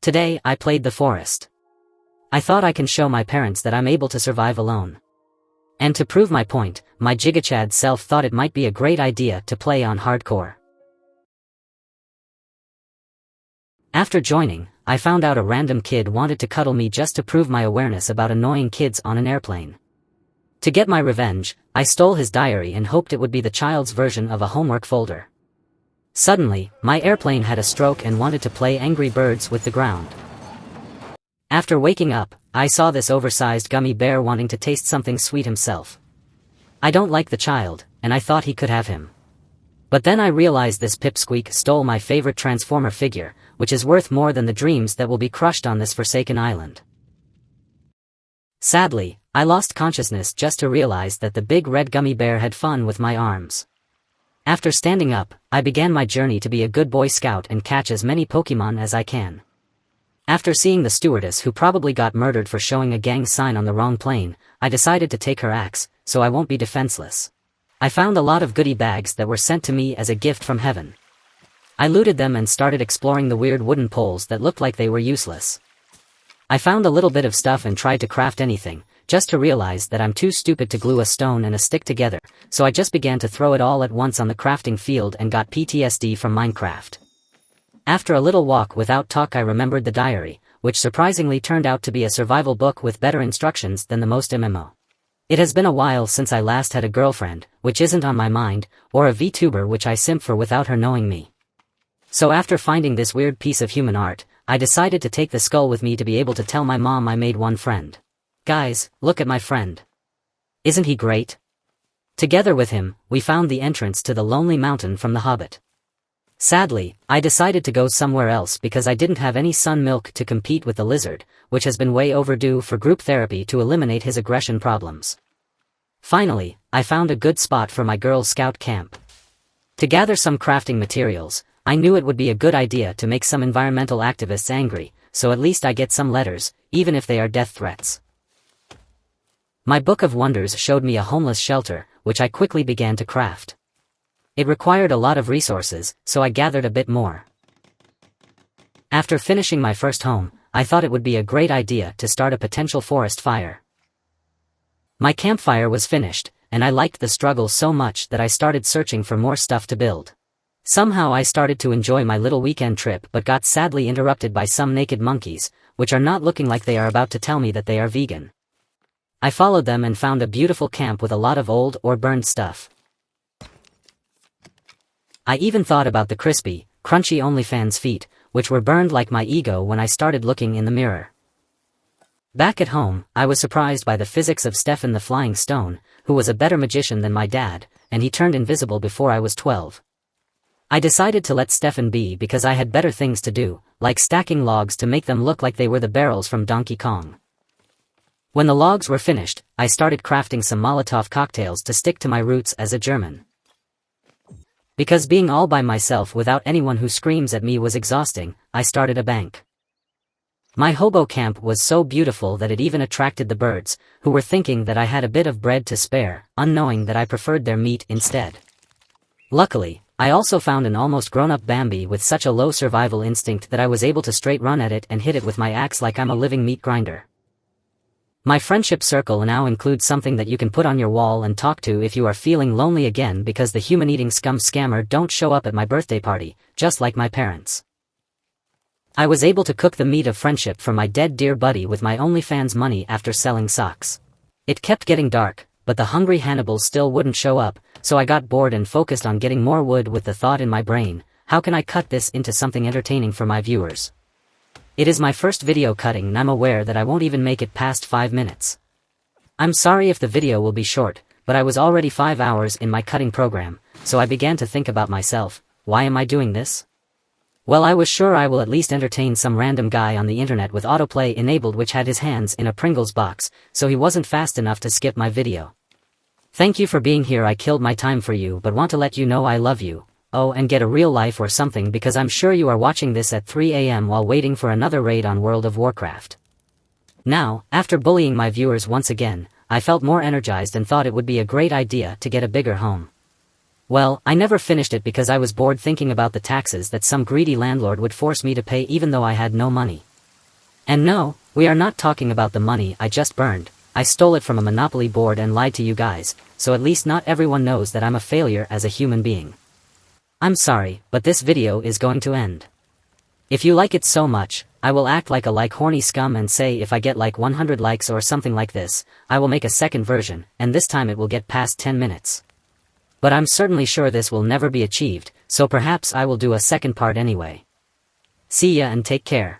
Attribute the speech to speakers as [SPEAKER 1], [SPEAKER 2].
[SPEAKER 1] Today, I played the forest. I thought I can show my parents that I'm able to survive alone. And to prove my point, my gigachad self thought it might be a great idea to play on hardcore. After joining, I found out a random kid wanted to cuddle me just to prove my awareness about annoying kids on an airplane. To get my revenge, I stole his diary and hoped it would be the child's version of a homework folder. Suddenly, my airplane had a stroke and wanted to play Angry Birds with the ground. After waking up, I saw this oversized gummy bear wanting to taste something sweet himself. I don't like the child, and I thought he could have him. But then I realized this pipsqueak stole my favorite Transformer figure, which is worth more than the dreams that will be crushed on this forsaken island. Sadly, I lost consciousness just to realize that the big red gummy bear had fun with my arms. After standing up, I began my journey to be a good Boy Scout and catch as many Pokemon as I can. After seeing the stewardess who probably got murdered for showing a gang sign on the wrong plane, I decided to take her axe, so I won't be defenseless. I found a lot of goodie bags that were sent to me as a gift from heaven. I looted them and started exploring the weird wooden poles that looked like they were useless. I found a little bit of stuff and tried to craft anything, just to realize that I'm too stupid to glue a stone and a stick together, so I just began to throw it all at once on the crafting field and got PTSD from Minecraft. After a little walk without talk, I remembered the diary, which surprisingly turned out to be a survival book with better instructions than the most MMO. It has been a while since I last had a girlfriend, which isn't on my mind, or a VTuber which I simp for without her knowing me. So after finding this weird piece of human art, I decided to take the skull with me to be able to tell my mom I made one friend. Guys, look at my friend. Isn't he great? Together with him, we found the entrance to the Lonely Mountain from The Hobbit. Sadly, I decided to go somewhere else because I didn't have any sun milk to compete with the lizard, which has been way overdue for group therapy to eliminate his aggression problems. Finally, I found a good spot for my Girl Scout camp. To gather some crafting materials, I knew it would be a good idea to make some environmental activists angry, so at least I get some letters, even if they are death threats. My Book of Wonders showed me a homeless shelter, which I quickly began to craft. It required a lot of resources, so I gathered a bit more. After finishing my first home, I thought it would be a great idea to start a potential forest fire. My campfire was finished, and I liked the struggle so much that I started searching for more stuff to build. Somehow I started to enjoy my little weekend trip but got sadly interrupted by some naked monkeys, which are not looking like they are about to tell me that they are vegan. I followed them and found a beautiful camp with a lot of old or burned stuff. I even thought about the crispy, crunchy OnlyFans feet, which were burned like my ego when I started looking in the mirror. Back at home, I was surprised by the physics of Stefan the Flying Stone, who was a better magician than my dad, and he turned invisible before I was 12. I decided to let Stefan be because I had better things to do, like stacking logs to make them look like they were the barrels from Donkey Kong. When the logs were finished, I started crafting some Molotov cocktails to stick to my roots as a German. Because being all by myself without anyone who screams at me was exhausting, I started a bank. My hobo camp was so beautiful that it even attracted the birds, who were thinking that I had a bit of bread to spare, unknowing that I preferred their meat instead. Luckily, I also found an almost grown-up Bambi with such a low survival instinct that I was able to straight run at it and hit it with my axe like I'm a living meat grinder. My friendship circle now includes something that you can put on your wall and talk to if you are feeling lonely again because the human-eating scum scammer don't show up at my birthday party, just like my parents. I was able to cook the meat of friendship for my dead dear buddy with my OnlyFans money after selling socks. It kept getting dark, but the hungry Hannibals still wouldn't show up, so I got bored and focused on getting more wood with the thought in my brain, how can I cut this into something entertaining for my viewers? It is my first video cutting and I'm aware that I won't even make it past 5 minutes. I'm sorry if the video will be short, but I was already 5 hours in my cutting program, so I began to think about myself, why am I doing this? Well, I was sure I will at least entertain some random guy on the internet with autoplay enabled which had his hands in a Pringles box, so he wasn't fast enough to skip my video. Thank you for being here. I killed my time for you but want to let you know I love you. Oh, and get a real life or something because I'm sure you are watching this at 3 AM while waiting for another raid on World of Warcraft. Now, after bullying my viewers once again, I felt more energized and thought it would be a great idea to get a bigger home. Well, I never finished it because I was bored thinking about the taxes that some greedy landlord would force me to pay even though I had no money. And no, we are not talking about the money I just burned. I stole it from a Monopoly board and lied to you guys, so at least not everyone knows that I'm a failure as a human being. I'm sorry, but this video is going to end. If you like it so much, I will act like a horny scum and say if I get like 100 likes or something like this, I will make a second version, and this time it will get past 10 minutes. But I'm certainly sure this will never be achieved, so perhaps I will do a second part anyway. See ya and take care.